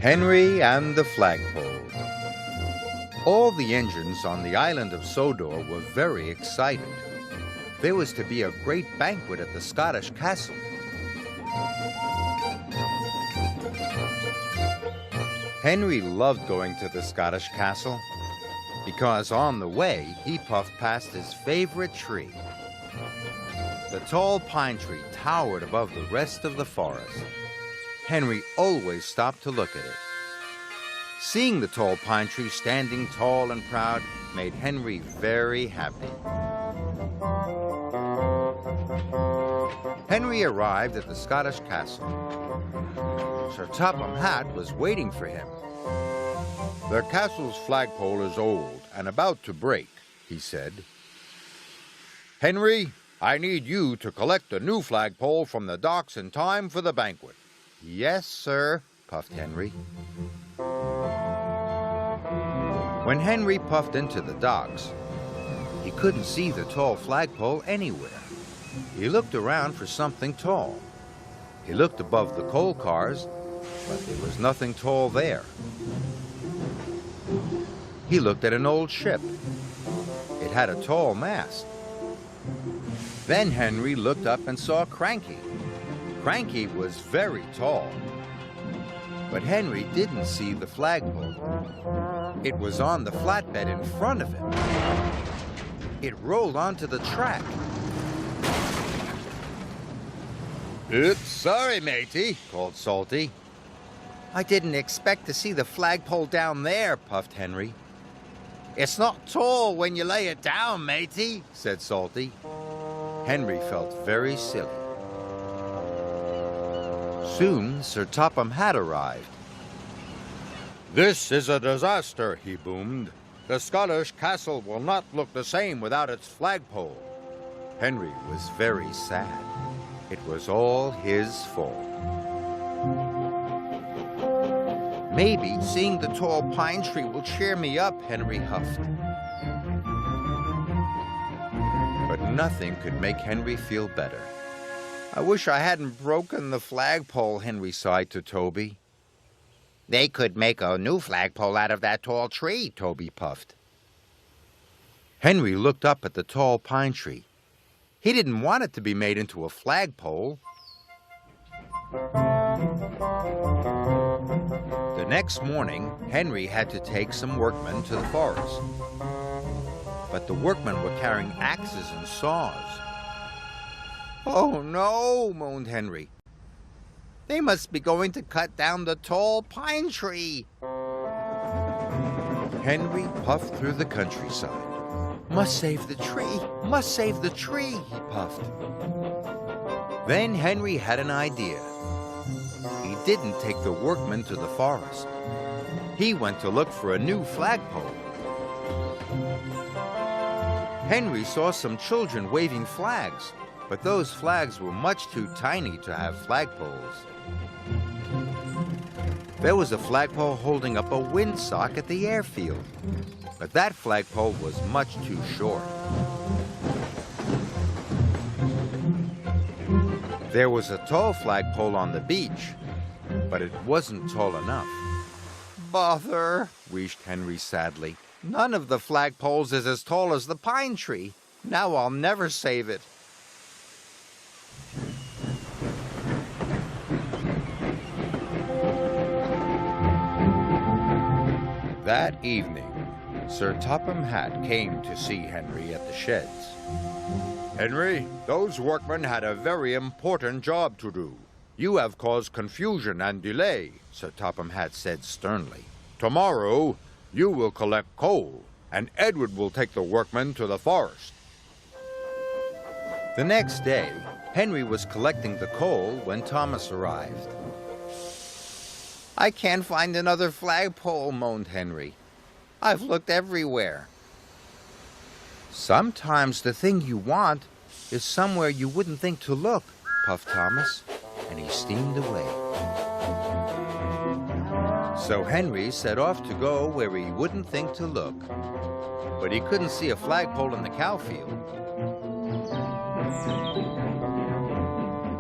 Henry and the Flagpole. All the engines on the island of Sodor were very excited. There was to be a great banquet at the Scottish castle. Henry loved going to the Scottish castle because on the way he puffed past his favorite tree. The tall pine tree towered above the rest of the forest. Henry always stopped to look at it. Seeing the tall pine tree standing tall and proud made Henry very happy. Henry arrived at the Scottish castle. Sir Topham Hatt was waiting for him. "The castle's flagpole is old and about to break," he said. "Henry, I need you to collect a new flagpole from the docks in time for the banquet." "Yes, sir," puffed Henry. When Henry puffed into the docks, he couldn't see the tall flagpole anywhere. He looked around for something tall. He looked above the coal cars, but there was nothing tall there. He looked at an old ship. It had a tall mast. Then Henry looked up and saw Cranky. Cranky was very tall. But Henry didn't see the flagpole. It was on the flatbed in front of him. It rolled onto the track. "Oops, sorry, matey," called Salty. "I didn't expect to see the flagpole down there," puffed Henry. "It's not tall when you lay it down, matey," said Salty. Henry felt very silly. Soon, Sir Topham Hatt arrived. "This is a disaster," he boomed. "The Scottish castle will not look the same without its flagpole." Henry was very sad. It was all his fault. "Maybe seeing the tall pine tree will cheer me up," Henry huffed. But nothing could make Henry feel better. "I wish I hadn't broken the flagpole," Henry sighed to Toby. "They could make a new flagpole out of that tall tree," Toby puffed. Henry looked up at the tall pine tree. He didn't want it to be made into a flagpole. The next morning, Henry had to take some workmen to the forest. But the workmen were carrying axes and saws. "Oh no," moaned Henry. "They must be going to cut down the tall pine tree." Henry puffed through the countryside. "Must save the tree, must save the tree," he puffed. Then Henry had an idea. He didn't take the workmen to the forest. He went to look for a new flagpole. Henry saw some children waving flags, but those flags were much too tiny to have flagpoles. There was a flagpole holding up a windsock at the airfield, but that flagpole was much too short. There was a tall flagpole on the beach, but it wasn't tall enough. "Bother," wheezed Henry sadly. "None of the flagpoles is as tall as the pine tree. Now I'll never save it." That evening, Sir Topham Hatt came to see Henry at the sheds. "Henry, those workmen had a very important job to do. You have caused confusion and delay," Sir Topham Hatt said sternly. "Tomorrow, you will collect coal, and Edward will take the workmen to the forest." The next day, Henry was collecting the coal when Thomas arrived. "I can't find another flagpole," moaned Henry. "I've looked everywhere." "Sometimes the thing you want is somewhere you wouldn't think to look," puffed Thomas, and he steamed away. So Henry set off to go where he wouldn't think to look, but he couldn't see a flagpole in the cow field.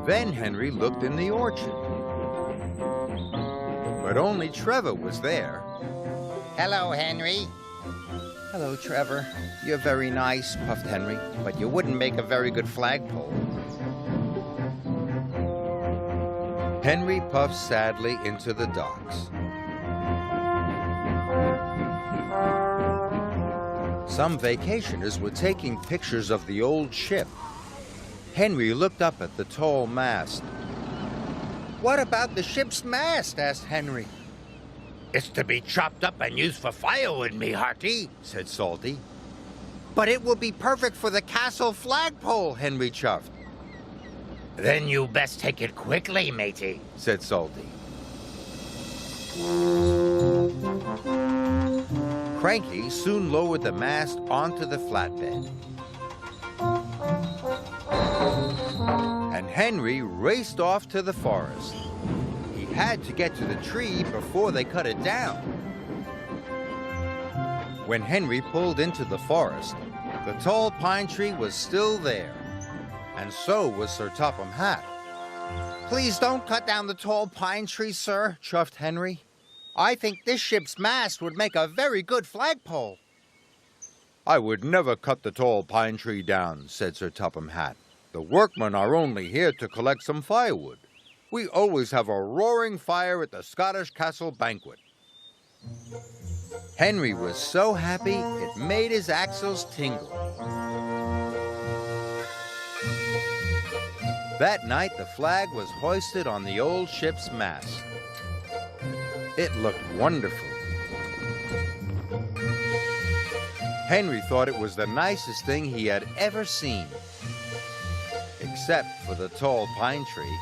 Then Henry looked in the orchard. but only Trevor was there. Hello, Henry. Hello, Trevor. You're very nice, puffed Henry, but you wouldn't make a very good flagpole. Henry puffed sadly into the docks. Some vacationers were taking pictures of the old ship. Henry looked up at the tall mast. What about the ship's mast? Asked Henry. It's to be chopped up and used for firewood, me hearty, said Salty. But it will be perfect for the castle flagpole, Henry chuffed. Then you best take it quickly, matey, said Salty. Cranky soon lowered the mast onto the flatbed. And Henry raced off to the forest. He had to get to the tree before they cut it down. When Henry pulled into the forest, the tall pine tree was still there, and so was Sir Topham Hatt. Please don't cut down the tall pine tree, sir, chuffed Henry. I think this ship's mast would make a very good flagpole. I would never cut the tall pine tree down, said Sir Topham Hatt. The workmen are only here to collect some firewood. We always have a roaring fire at the Scottish Castle banquet. Henry was so happy it made his axles tingle. That night the flag was hoisted on the old ship's mast. It looked wonderful. Henry thought it was the nicest thing he had ever seen. Except for the tall pine tree